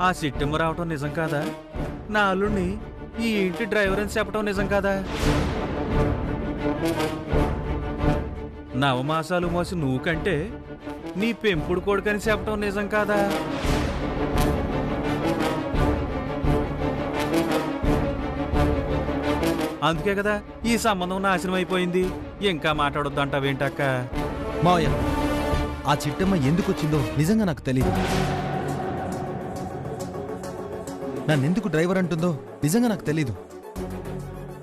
ఆ సిట్టెమ్మ రావటం నిజం కాదా? నా అల్లుడిని ఈ ఇంటి డ్రైవర్ అని చెప్పటం నిజం కాదా? నవమాసాలు మోసి నువ్వు కంటే నీ పెంపుడు కొడుకని చెప్పటం నిజం కాదా? అందుకే కదా ఈ సంబంధం నాశనం అయిపోయింది. ఇంకా మాట్లాడొద్దంటావేంటక్క? మావయ్య, ఆ చిట్టమ్మ ఎందుకు వచ్చిందో నిజంగా నాకు తెలియదు. నన్నెందుకు డ్రైవర్ అంటుందో నిజంగా నాకు తెలీదు.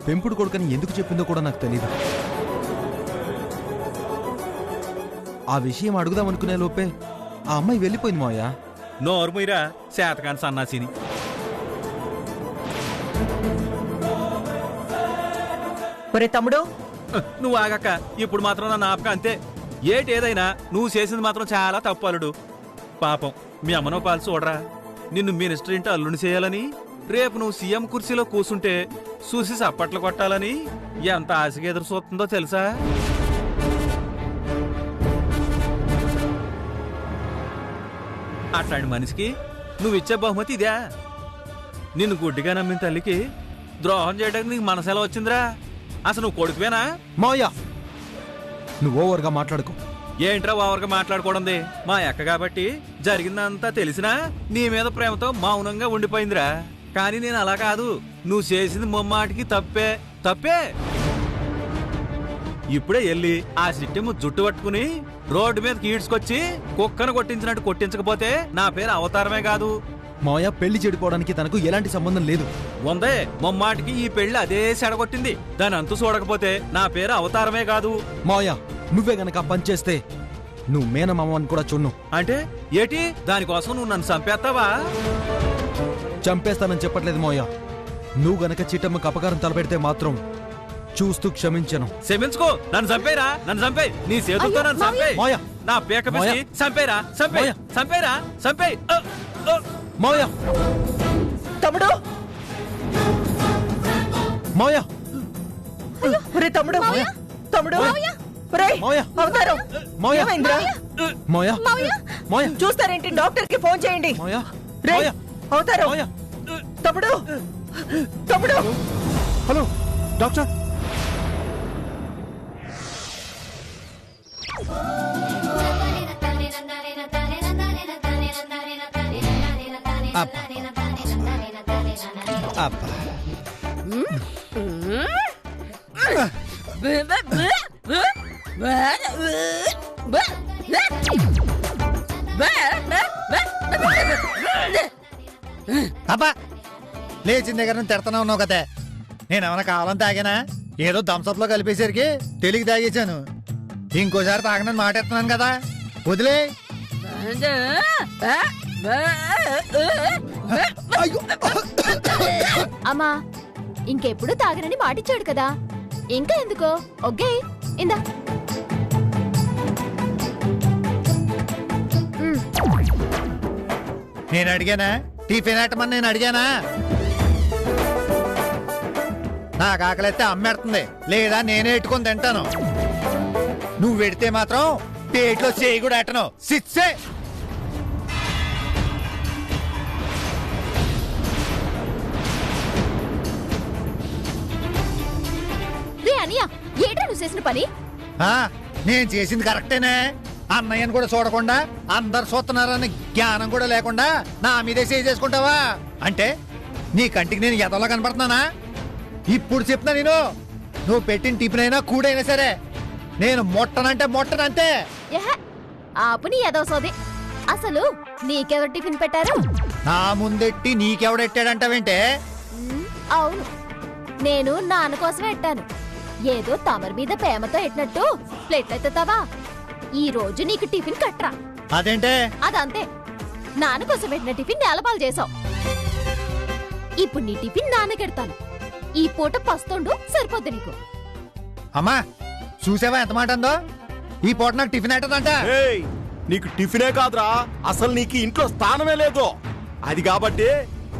పెంపుడు కొడుకని ఎందుకు చెప్పిందో కూడా నాకు తెలీదు. ఆ విషయం అడుగుదామనుకునే లోపే ఆ అమ్మాయి వెళ్ళిపోయింది మావయ్య. నోరుముయిరా శాతకాని సన్నాసిని. ఒరే తమ్ముడు, నువ్వు ఆగక్క. ఇప్పుడు మాత్రం నా నాపక అంతే. ఏదైనా నువ్వు చేసింది మాత్రం చాలా తప్పు అల్లుడు. పాపం మీ అమ్మనో పాలు చూడరా. నిన్ను మినిస్టర్ ఇంటి అల్లుని చేయాలని, రేపు నువ్వు సీఎం కుర్చీలో కూర్చుంటే చూసి చప్పట్లు కొట్టాలని ఎంత ఆశగా ఎదురు చూస్తుందో తెలుసా? అట్లాంటి మనిషికి నువ్విచ్చే బహుమతి ఇదే? నిన్ను గుడ్డిగా నమ్మిన తల్లికి ద్రోహం చేయడానికి నీకు మనసు ఎలా వచ్చిందిరా? అసలు నువ్వు కొడుకువేనా? మావయ్య, నువ్వు ఓవర్గా మాట్లాడుకో. ఏంట్రా ఓవర్గా మాట్లాడుకోవడంది? మా అక్క కాబట్టి జరిగిందంతా తెలిసినా నీ మీద ప్రేమతో మౌనంగా ఉండిపోయిందిరా. కానీ నేను అలా కాదు. నువ్వు చేసింది ముమ్మాటికి తప్పే. ఇప్పుడే వెళ్ళి ఆ సిట్టెమ్మ జుట్టు పట్టుకుని రోడ్డు మీద ఈడ్చుకొచ్చి కుక్కను కొట్టించినట్టు కొట్టించకపోతే నా పేరు అవతారమే కాదు. మావయ్య, పెళ్లి చెడిపోవడానికి తనకు ఎలాంటి సంబంధం లేదు. ఉందే, ముమ్మాటికి ఈ పెళ్లి అదే సెడగొట్టింది. దాని అంతు చూడకపోతే నా పేరు అవతారమే కాదు. మావయ్య, నువ్వే గనక పని చేస్తే నువ్వు మేనమామ అని కూడా చూడ్ను. అంటే ఏటి? దానికోసం నువ్వు నన్ను చంపేస్తావా? చంపేస్తానని చెప్పట్లేదు మావయ్య. నువ్వు గనక చిట్టమ్మకు అపకారం తలపెడితే మాత్రం చూస్తూ క్షమించను. క్షమించుకో. నన్ను చంపేరా, నన్ను చంపే. నీ చేతులతో నన్ను చంపే. మావయ్య, నా పేక పిసి చంపేరా, చంపేరా. మావయ్య, తమ్ముడు, మావయ్య, ఒరే తమ్ముడు, తమ్ముడు, ఒరేయ్, మావయ్య, అవతారం, మావయ్య, ఏమైందిరా? మావయ్య, మావయ్య, చూస్తారేంటి? డాక్టర్ కి ఫోన్ చేయండి. మావయ్య, రేయ్, మావయ్య, అవతారం, మావయ్య. తమ్ముడు, తమ్ముడు. Hello doctor. అబ్బా, లేచిన దగ్గర నుంచి తిడతానే ఉన్నావు కదా. నేనేమన్నా కావాలని తాగానా? ఏదో థమ్సప్ లో కలిపేసరికి తెలికి తాగేశాను. ఇంకోసారి తాగనని మాట ఎత్తున్నాను కదా, వదిలే. అమ్మా, ఇంకెప్పుడు తాగనని మాటిచ్చాడు కదా, ఇంకా ఎందుకో? ఓకే, ఇందా. నేను అడిగానా? టిఫిన్ ఐటమని నేను అడిగానా? నాకు ఆకలిస్తే అమ్మెడుతుంది, లేదా నేనే ఎట్టుకొని తింటాను. నువ్వు పెడితే మాత్రం పేట్లో చేయి కూడా ఎట్టను. సిచ్చే. ఏటా నువ్వు చేసిన పని? నేను చేసింది కరెక్టేనే. అన్నయ్యను కూడా చూడకుండా అందరు చూస్తున్నారని జ్ఞానం కూడా లేకుండా నా మీదే చేసుకుంటావా? అంటే నీ కంటికి నేను ఎదవలా కనపడుతున్నానా? ఇప్పుడు చెప్తున్నా, నేను నువ్వు పెట్టిన టిఫిన్ అయినా కూడైనా సరే నేను మొట్టనంటే మొట్టనంతే. ఆపు నీ ఎదవ సోది. అసలు నీకెవరు టిఫిన్ పెట్టారు? నా ముందెట్టి నీకెవడెట్టాడంటావేంటే? అవును, నేను నాన్న కోసం ఎట్టాను. ఏదో తమరి మీద ప్రేమతో ఎట్టినట్టు ప్లేట్ ఎత్తుతావా? ఈ రోజు నీకు టిఫిన్ కట్రా. అదేంటే? అదంతే. నాన్న కోసం పెట్టిన టిఫిన్ నేలపాలు చేసావు. ఇప్పుడు నీ టిఫిన్ నాన్నకెడతాను. ఈ పూట పస్తుండు, సరిపోద్ది నీకు. అమ్మా, చూసావా ఎంత మాట అందో? ఈ పూట నాకు టిఫిన్ ఎట్టదంట. నీకు టిఫినే కాదురా, అసలు నీకు ఇంట్లో స్థానమే లేదు. అది కాబట్టి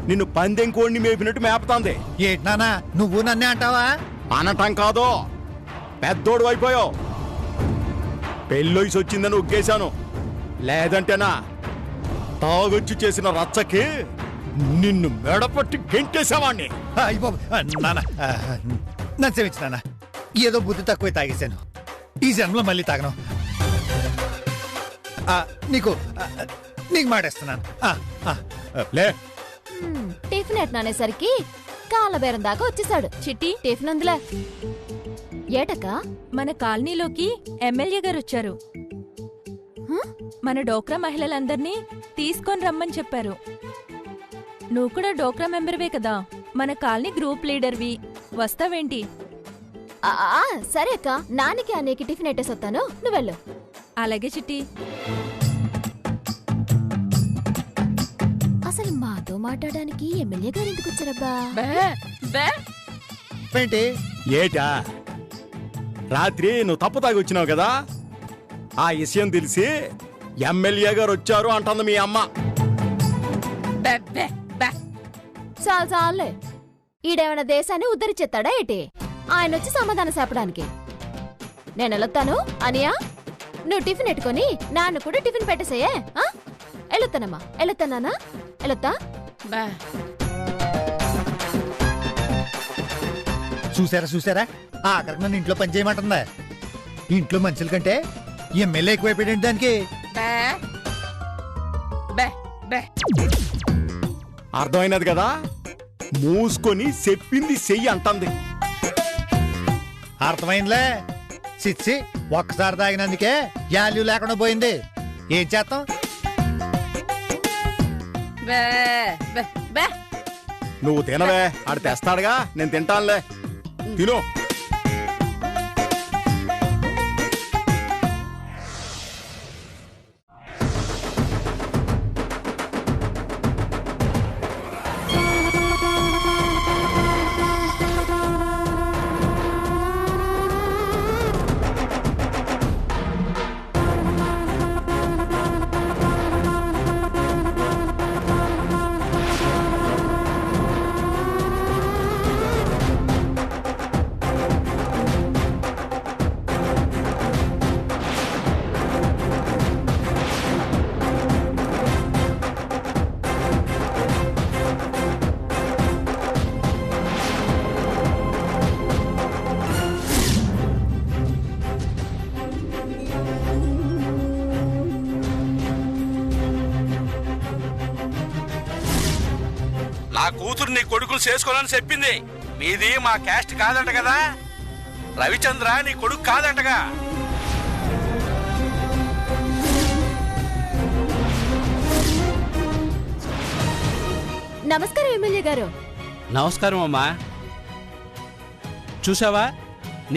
నిన్ను పందెం కోడిని మేపినట్టు మేపుతాంది. ఏంటి నాన్న, నువ్వు నన్నే అంటావా? అనటం కాదు, పెద్దోడు అయిపోయావు. పెళ్ళొయ్యి వచ్చిందని ఒగ్గేశాను. లేదంటేనా తాగొచ్చి చేసిన రచ్చకి నిన్ను మెడపట్టి గెంటేసావాణ్ణి. అయ్య బాబు, నాన్న నన్ను క్షమించు నాన్న. ఏదో బుద్ధి తక్కువ తాగేశాను. ఈ జన్మలో మళ్ళీ తాగను. నీకు నీకు మాటేస్తున్నాను. లే, టిఫిన్ ఎట్ననేసరికి కాళ్ళబేరం దాకా వచ్చేసాడు. చిట్టి టిఫిన్ అందులే. ఏటక్క? మన కాలనీలోకి ఎమ్మెల్యే గారు వచ్చారు. మన డోక్రా మహిళలందర్నీ తీసుకొని రమ్మని చెప్పారు. నువ్వు కూడా డోక్రా మెంబర్వే కదా, మన కాలనీ గ్రూప్ లీడర్వి. వస్తావేంటి? సరే అక్క, నానికి అనేకి టిఫిన్ ఎట్టేసొత్తాను, నువ్వు వెళ్ళు. అలాగే చిట్టి. అసలు మాతో మాట్లాడడానికి ఎమ్మెల్యే గారు ఎందుకు వచ్చారబ్బా? ఏంటి? ఏటా రాత్రి నువ్వు తప్పు తాగి వచ్చినావు కదా, ఆ విషయం తెలిసి ఎమ్మెల్యే గారు వచ్చారు అంటుంది మీ అమ్మ. చాలే, ఈడేమైనా దేశాన్ని ఉద్ధరించేస్తాడా ఏంటి? ఆయన వచ్చి సమాధానం చెప్పడానికి. నేను వెళ్ళొత్తాను. అనియా, నువ్వు టిఫిన్ ఎట్టుకొని నాన్న కూడా టిఫిన్ పెట్టేసేయే. వెళ్ళొత్తానమ్మా, వెళ్ళొత్తానా? వెళ్ళొత్తా. చూసారా ఆఖరికి నన్ను ఇంట్లో పని చేయమంటుందా? ఇంట్లో మనుషుల కంటే ఎమ్మెల్యే ఎక్కువైపోయాడు దానికి. అర్థమైనది కదా, మూసుకొని చెప్పింది చెయ్యి అంటుంది. అర్థమైందిలే. చిచ్చి, ఒక్కసారి తాగినందుకే వాల్యూ లేకుండా పోయింది. ఏం చేస్తాం? నువ్వు తినవే, ఆడు తెస్తాడుగా, నేను తింటానులే. తిను. నా కూతురు నీ కొడుకులు చేసుకోవాలని చెప్పింది. మీది మా క్యాస్ట్ కాదంట కదా, రవిచంద్ర నీ కొడుకు కాదంటగా. నమస్కారం ఎమ్మెల్యే గారు. నమస్కారం అమ్మా. చూసావా,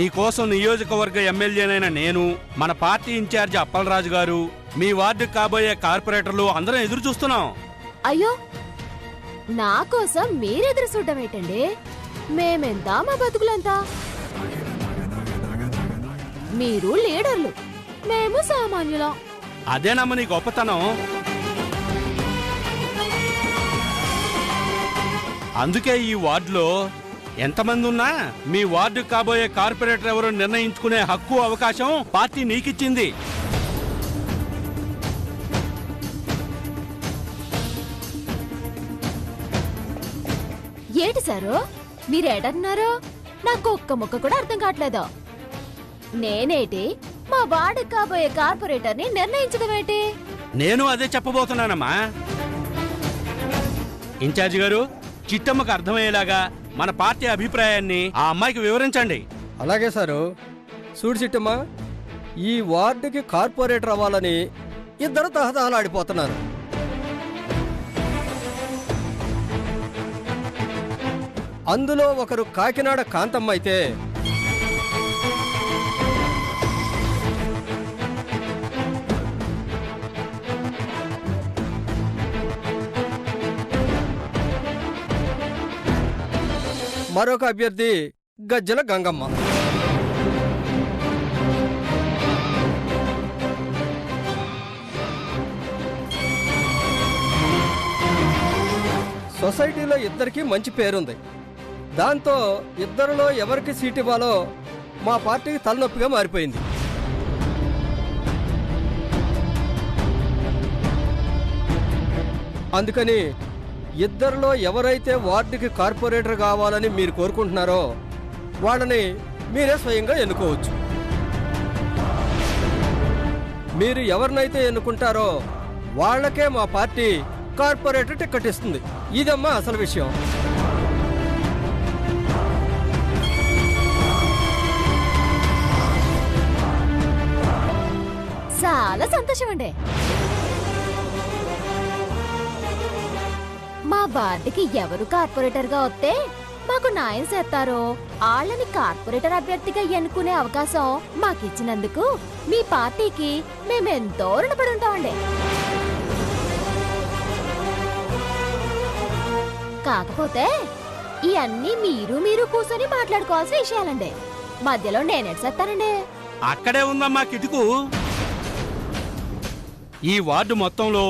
నీకోసం నియోజకవర్గ ఎమ్మెల్యేనైన నేను, మన పార్టీ ఇన్ఛార్జి అప్పలరాజు గారు, మీ వార్డు కాబోయే కార్పొరేటర్లు అందరం ఎదురు చూస్తున్నాం. అయ్యో, నా కోసం మీరెదురు చూడటం ఏంటండి? మేమెంత, మా బతుకులంతా. మీరు లీడర్లు, మేము సామాన్యులం. అదేనమ్మ నీ గొప్పతనం. అందుకే ఈ వార్డులో ఎంతమంది ఉన్నా మీ వార్డు కాబోయే కార్పొరేటర్ ఎవరో నిర్ణయించుకునే హక్కు, అవకాశం పార్టీ నీకిచ్చింది. ఏంటి సారు మీరేటన్నారు? నాకు ఒక్క ముక్క కూడా అర్థం కావట్లేదు. నేనేటి మా వార్డు కాబోయే కార్పొరేటర్ ని నిర్ణయించడం ఏంటి? నేను అదే చెప్పబోతున్నానమ్మా. ఇన్ఛార్జి గారు, చిట్టమ్మకు అర్థమయ్యేలాగా మన పార్టీ అభిప్రాయాన్ని ఆ అమ్మాయికి వివరించండి. అలాగే సారు. చూడు చిట్టమ్మ, ఈ వార్డుకి కార్పొరేటర్ అవ్వాలని ఇద్దరు తహతహలాడిపోతున్నారు. అందులో ఒకరు కాకినాడ కాంతమ్మ అయితే మరొక అభ్యర్థి గజ్జల గంగమ్మ. సొసైటీలో ఇద్దరికి మంచి పేరుంది. దాంతో ఇద్దరిలో ఎవరికి సీట్ ఇవ్వాలో మా పార్టీకి తలనొప్పిగా మారిపోయింది. అందుకని ఇద్దరిలో ఎవరైతే వార్డుకి కార్పొరేటర్ కావాలని మీరు కోరుకుంటున్నారో వాళ్ళని మీరే స్వయంగా ఎన్నుకోవచ్చు. మీరు ఎవరినైతే ఎన్నుకుంటారో వాళ్ళకే మా పార్టీ కార్పొరేటర్ టికెట్ ఇస్తుంది. ఇదమ్మా అసలు విషయం. చాలా సంతోషం అండి. మా వార్డుకి ఎవరు కార్పొరేటర్ గా వస్తే మాకు న్యాయం చేస్తారో వాళ్ళని కార్పొరేటర్ అభ్యర్థిగా ఎన్నుకునే అవకాశం మాకిచ్చినందుకు మీ పార్టీకి మేమెంతో రుణపడి ఉంటామండి. కాకపోతే ఇవన్నీ మీరు కూర్చొని మాట్లాడుకోవాల్సిన విషయాలండి. మధ్యలో నేనేసేస్తానండి. అక్కడే ఉందమ్మా కిటుకు. ఈ వార్డు మొత్తంలో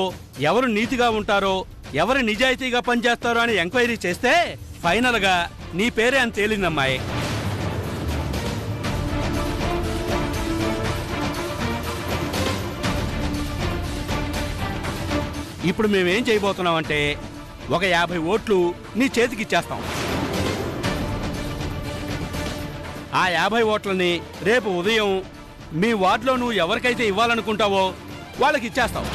ఎవరు నీతిగా ఉంటారో ఎవరు నిజాయితీగా పనిచేస్తారో అని ఎంక్వైరీ చేస్తే ఫైనల్ గా నీ పేరే అని తేలిందమ్మాయి. ఇప్పుడు మేమేం చేయబోతున్నామంటే ఒక 50 ఓట్లు నీ చేతికిచ్చేస్తాం. ఆ 50 ఓట్లని రేపు ఉదయం మీ వార్డులో నువ్వు ఎవరికైతే ఇవ్వాలనుకుంటావో వాళ్ళకి ఇచ్చేస్తావు.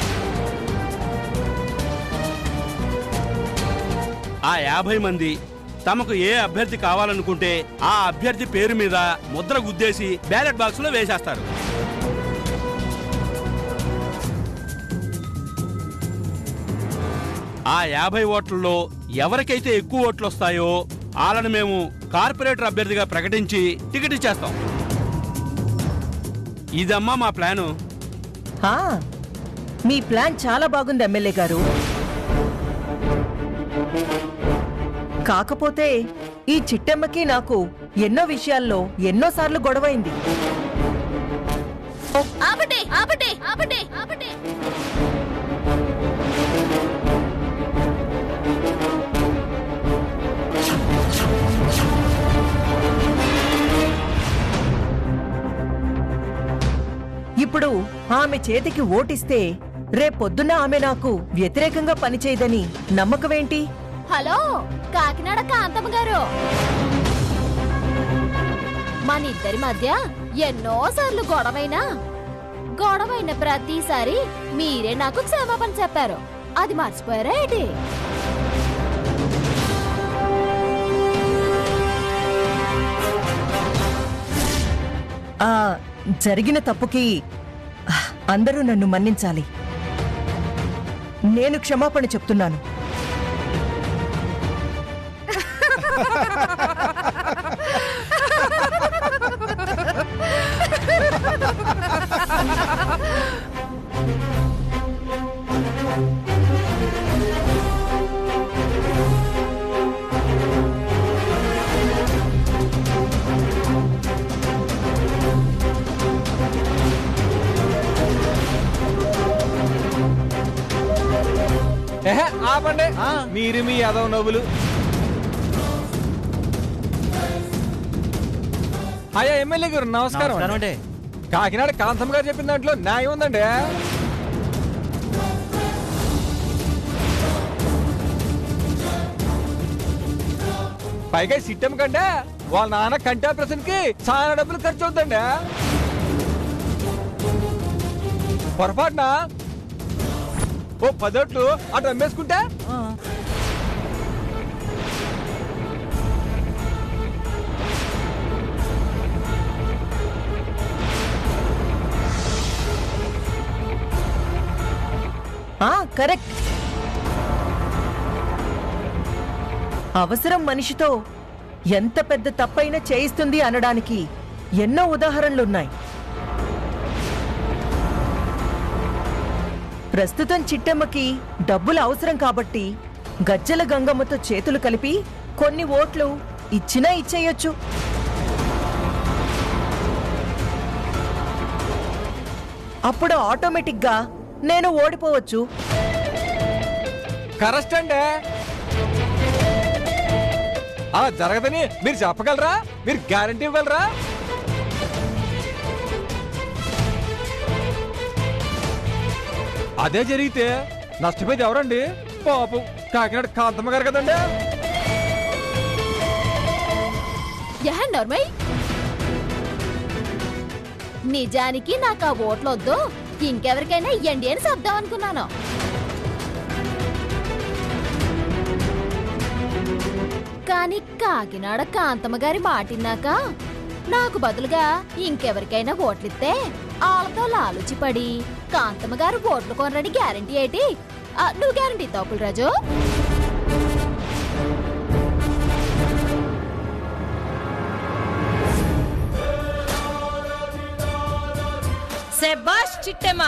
ఆ 50 మంది తమకు ఏ అభ్యర్థి కావాలనుకుంటే ఆ అభ్యర్థి పేరు మీద ముద్ర గుద్దేసి బ్యాలెట్ బాక్స్ లో వేసేస్తారు. ఆ 50 ఓట్లలో ఎవరికైతే ఎక్కువ ఓట్లు వస్తాయో వాళ్ళని మేము కార్పొరేటర్ అభ్యర్థిగా ప్రకటించి టికెట్ ఇచ్చేస్తాం. ఇదమ్మా మా ప్లాను. మీ ప్లాన్ చాలా బాగుంది ఎమ్మెల్యే గారు. కాకపోతే ఈ చిట్టెమ్మకి నాకు ఎన్నో విషయాల్లో ఎన్నోసార్లు గొడవైంది. ఆపండి, ఆపండి, ఆపండి, ఆపండి. ఇప్పుడు ఆమె చేతికి ఓటిస్తే రేపొద్దున ఆమె నాకు వ్యతిరేకంగా పనిచేయదని నమ్మకమేంటి? హలో కాకినాడ కాంతమ్మ గారు, మనిద్దరి మధ్య ఎన్నోసార్లు గొడవైన ప్రతిసారి మీరే నాకు క్షమాపణ చెప్పారు. అది మర్చిపోయారా ఏంటి? జరిగిన తప్పుకి అందరూ నన్ను మన్నించాలి. నేను క్షమాపణ చెప్తున్నాను. ఆపండి. మీరు మీ యాదవ్ నవ్వులు. అయ్యా ఎమ్మెల్యే గారు నమస్కారం అండి. కాకినాడ కాంతమ్మ గారు చెప్పిన దాంట్లో న్యాయం ఉందండి. పైగా సిట్టం కంటే వాళ్ళ నాన్న కంటి ఆపరేషన్ కి చాలా డబ్బులు ఖర్చు అవుతుందండి. పొరపాటున ఓ 10 ఓట్లు అటు అమ్మేసుకుంటే కరెక్ట్. అవసరం మనిషితో ఎంత పెద్ద తప్పైనా చేయిస్తుంది అనడానికి ఎన్నో ఉదాహరణలున్నాయి. ప్రస్తుతం చిట్టమ్మకి డబ్బులు అవసరం కాబట్టి గజ్జల గంగమ్మతో చేతులు కలిపి కొన్ని ఓట్లు ఇచ్చినా ఇచ్చేయొచ్చు. అప్పుడు ఆటోమేటిక్గా నేను ఓడిపోవచ్చు. కరెక్ట్ అండి. అలా జరగదని మీరు చెప్పగలరా? మీరు గ్యారంటీ ఇవ్వగలరా? అదే జరిగితే నష్టపోయేది ఎవరండి? పాపం కాకినాడ కాంతమ్మ గారు కదండి. నోర్మై, నిజానికి నాకు ఆ ఓట్లొద్దు, ఇంకెవరికైనా ఇయ్యండి అని చెప్దాం అనుకున్నాను. కానీ కాకినాడ కాంతమ్మ గారి మాటిన్నాక నాకు బదులుగా ఇంకెవరికైనా ఓట్లిస్తే వాళ్ళతో లాలుచి పడి కాంతమ్మ గారు ఓట్లు కొనరని గ్యారంటీ ఏంటి? నువ్వు గ్యారంటీ తోపులు రాజు. శభాష్ చిట్టమ్మ,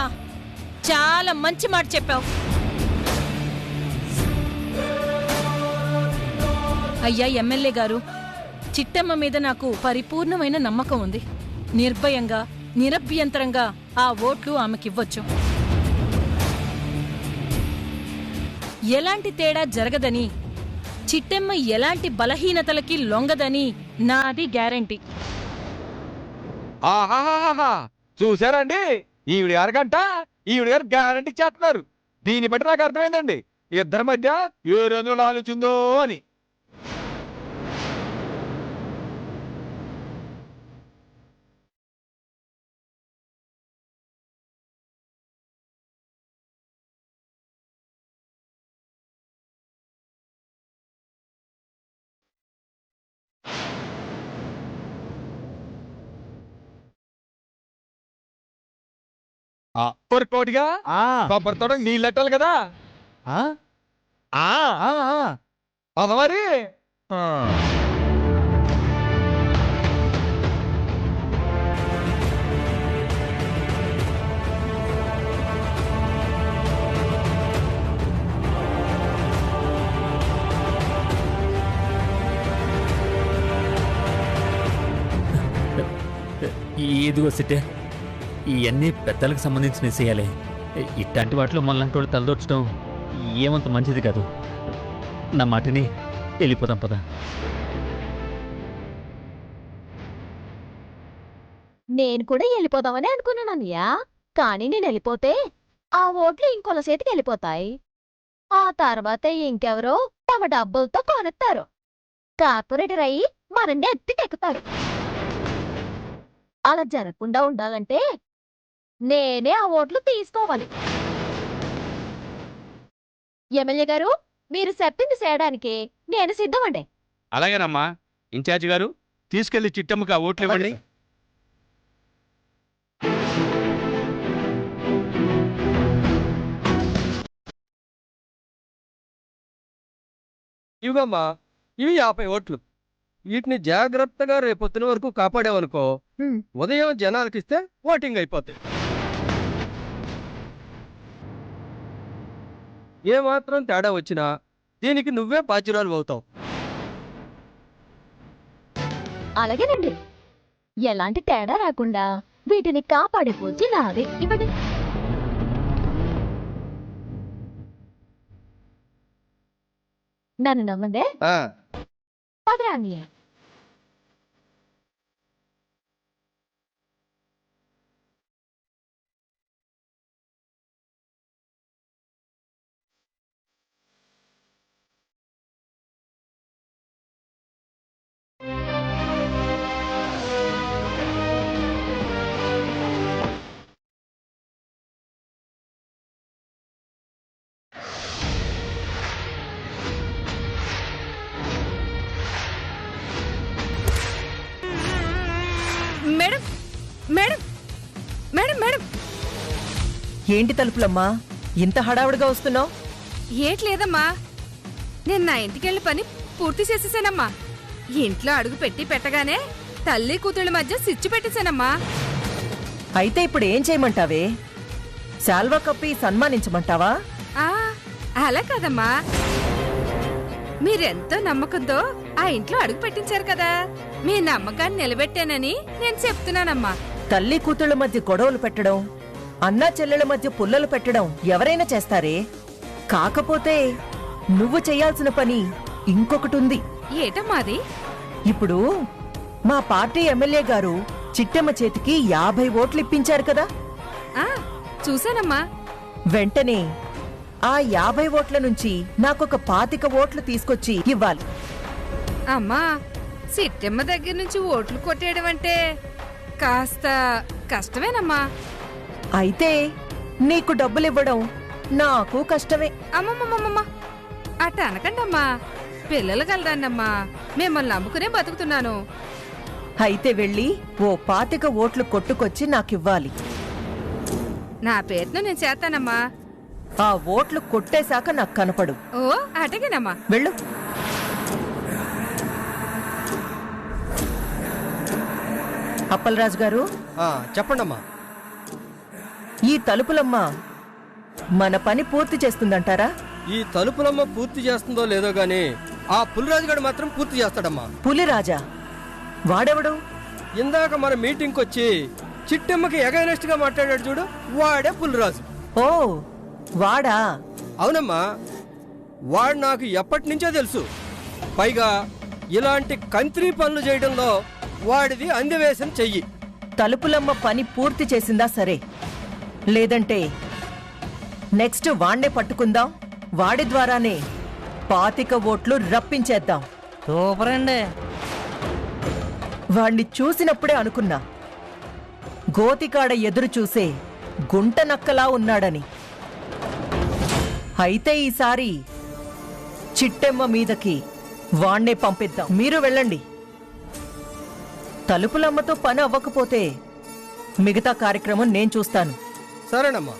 చాలా మంచి మాట చెప్పావు. అయ్యా ఎమ్మెల్యే గారు, చిట్టమ్మ మీద నాకు పరిపూర్ణమైన నమ్మకం ఉంది. నిర్భయంగా, నిరభ్యంతరంగా ఆ ఓట్లు ఆమెకివ్వచ్చు. ఎలాంటి తేడా జరగదని, చిట్టమ్మ ఎలాంటి బలహీనతలకి లొంగదని నాది గ్యారంటీ. చూసారండి, ఈవిడ గారికంట ఈవిడ గారు గ్యారంటీ చేస్తున్నారు. దీన్ని బట్టి నాకు అర్థమైందండి ఇద్దరి మధ్య ఏ రోజులు ఆలోచిందో అని. కోటిగా కొబ్బరి తోట నీళ్ళు పెట్టాలి కదా. అద మరి ఇదిగో సిట్టే, ఇవన్నీ పెద్దలకు సంబంధించిన విషయాలే. ఇట్లాంటి వాటిలో మనలాంటి వాళ్ళు తలదొచ్చడం ఏమంత మంచిది కాదు. నా మాటని వెళ్ళిపోదాం పద. నేను కూడా వెళ్ళిపోదామని అనుకున్నాను అన్నయ్య. కానీ నేను వెళ్ళిపోతే ఆ ఓట్లు ఇంకొల చేతికి వెళ్ళిపోతాయి. ఆ తర్వాత ఇంకెవరో తమ డబ్బులతో కొనుత్తారు. కార్పొరేటర్ అయ్యి మరన్ని ఎత్తికెక్కుతారు. అలా జరగకుండా ఉండాలంటే నేనే ఆ ఓట్లు తీసుకోవాలి. ఎమ్మెల్యే గారు, మీరు చెప్పింది చేయడానికి నేను సిద్ధమండి. అలాగేనమ్మా. ఇన్ఛార్జి గారు, తీసుకెళ్లి చిట్టమ్మకి ఆ ఓట్లు ఇవ్వండి. ఇవమ్మా, ఇవి 50 ఓట్లు. వీటిని జాగ్రత్తగా రేపొద్దున వరకు కాపాడావనుకో, ఉదయం జనాలకిస్తే ఓటింగ్ అయిపోతాయి. ఏమాత్రం తేడా వచ్చినా దీనికి నువ్వే బాధ్యురాలు అవుతావు. అలాగేనండి. ఎలాంటి తేడా రాకుండా వీటిని కాపాడే పూజ నాది. ఇవ్వండి. నన్ను నమ్మండి. పదరాని. మేడం మేడం మేడం మేడం ఏంటి తలుపులమ్మా, ఇంత హడావుడిగా వస్తున్నావు? ఏట్లేదమ్మా, నేను నా ఇంటికెళ్ళి పని పూర్తి చేసేసానమ్మా. ఇంట్లో అడుగు పెట్టి పెట్టగానే తల్లి కూతుళ్ళ మధ్య సిచ్చు పెట్టేశానమ్మా. అయితే ఇప్పుడు ఏం చేయమంటావే? శాల్వా కప్పి సన్మానించమంటావా? అలా కాదమ్మా, మీరెంతో నమ్మకంతో ఆ ఇంట్లో అడుగు పెట్టించారు కదా, మీ నమ్మకాన్ని నిలబెట్టానని నేను చెప్తున్నానమ్మా. తల్లి కూతుళ్ళ మధ్య గొడవలు పెట్టడం, అన్నా చెల్లెల మధ్య పుల్లలు పెట్టడం ఎవరైనా చేస్తారే. కాకపోతే నువ్వు చెయ్యాల్సిన పని ఇంకొకటుంది. ఏటమ్మాది? ఇప్పుడు మా పార్టీ ఎమ్మెల్యే గారు చిట్టమ్మ చేతికి 50 ఓట్లు ఇప్పించారు కదా. చూసానమ్మా. వెంటనే ఆ 50 ఓట్ల నుంచి నాకొక 25 ఓట్లు తీసుకొచ్చి ఇవ్వాలి. అమ్మా, సిట్టమ్మ దగ్గర నుంచి ఓట్లు కొట్టేయడం అంటే కాస్త కష్టమేనమ్మా. అయితే నీకు డబ్బులివ్వడం నాకు కష్టమే. అమ్మమ్మమ్మమ్మ, అట్ట అనకండమ్మా. పిల్లలు కలరండమ్మా, మిమ్మల్ని నమ్ముకునే బతుకుతున్నాను. అయితే వెళ్ళి ఓ 25 ఓట్లు కొట్టుకొచ్చి నాకివ్వాలి. నా పేరును నేను చేస్తానమ్మా. ఆ ఓట్లు కొట్టేశాక నాకు కనపడు. ఓ అటగేనమ్మా. వెళ్ళు. అప్పలరాజు గారు, చెప్పండమ్మా. ఈ తలుపులమ్మ మన పని పూర్తి చేస్తుందంటారా? ఈ తలుపులమ్మ పూర్తి చేస్తుందో లేదో గాని ఆ పులిరాజు గారు మాత్రం పూర్తి చేస్తాడమ్మా. పులిరాజా? వాడెవడు? ఇందాక మన మీటింగ్ వచ్చి చిట్టమ్మకి ఎగైనెస్ట్ గా మాట్లాడాడు చూడు, వాడే పులిరాజు. ఓ వాడా? అవునమ్మా, వాడు నాకు ఎప్పటి నుంచో తెలుసు. పైగా ఇలాంటి కంత్రి పనులు చేయడంలో వాడిది అందివేసిన చెయ్యి. తలుపులమ్మ పని పూర్తి చేసిందా సరే, లేదంటే నెక్స్ట్ వాణ్ణే పట్టుకుందాం. వాడి ద్వారానే 25 ఓట్లు రప్పించేద్దాం. సూపర్ అండి. వాణ్ణి చూసినప్పుడే అనుకున్నా, గోతికాడ ఎదురు చూసే గుంట నక్కలా ఉన్నాడని. అయితే ఈసారి చిట్టెమ్మ మీదకి వాణ్ణే పంపిద్దాం. మీరు వెళ్ళండి. తలుపులమ్మతో పని అవ్వకపోతే మిగతా కార్యక్రమం నేను చూస్తాను. సరేనమ్మా.